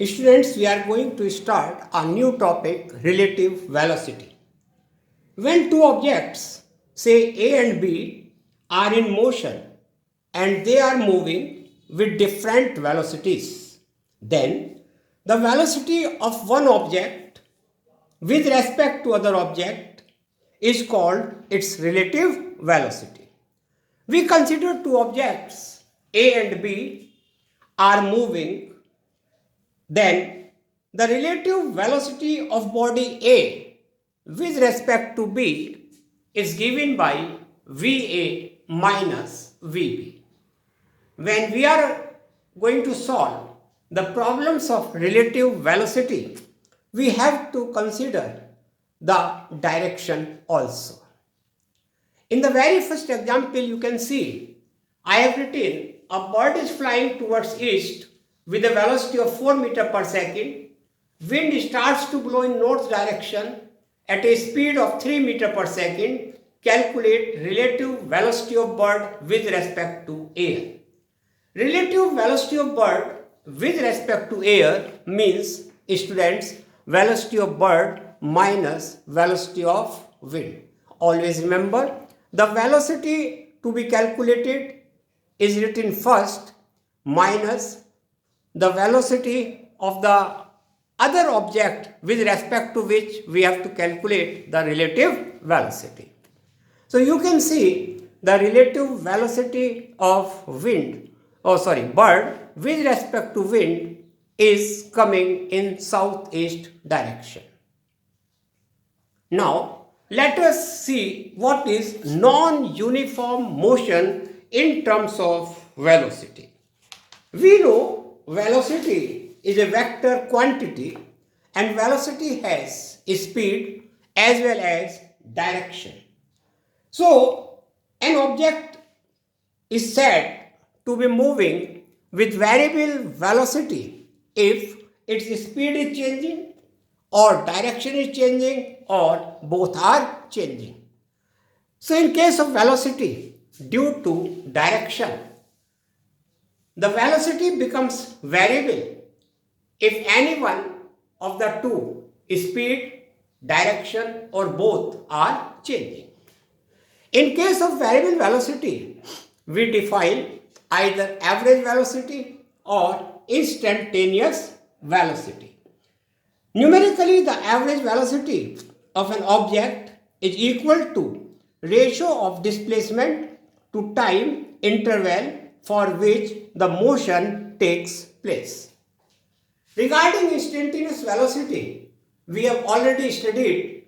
Students, we are going to start a new topic, relative velocity. When two objects, say A and B, are in motion and they are moving with different velocities, then the velocity of one object with respect to other object is called its relative velocity. We consider two objects A and B are moving, then the relative velocity of body A with respect to B is given by VA minus VB. When we are going to solve the problems of relative velocity, we have to consider the direction also. In the very first example, you can see I have written a bird is flying towards east with a velocity of 4 meters per second. Wind starts to blow in north direction at a speed of 3 meters per second. Calculate relative velocity of bird with respect to air. Relative velocity of bird with respect to air means, students, velocity of bird minus velocity of wind. Always remember, the velocity to be calculated is written first minus the velocity of the other object with respect to which we have to calculate the relative velocity. So you can see the relative velocity of bird with respect to wind is coming in southeast direction. Now let us see what is non-uniform motion in terms of velocity. We know velocity is a vector quantity and velocity has speed as well as direction. So an object is said to be moving with variable velocity if its speed is changing or direction is changing or both are changing. So in case of velocity, due to direction, the velocity becomes variable if any one of the two, speed, direction or both are changing. In case of variable velocity, we define either average velocity or instantaneous velocity. Numerically, the average velocity of an object is equal to ratio of displacement to time interval for which the motion takes place. Regarding instantaneous velocity, we have already studied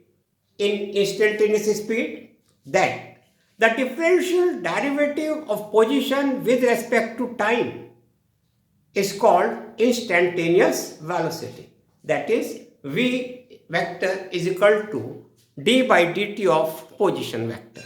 in instantaneous speed that the differential derivative of position with respect to time is called instantaneous velocity. That is, v vector is equal to d by dt of position vector.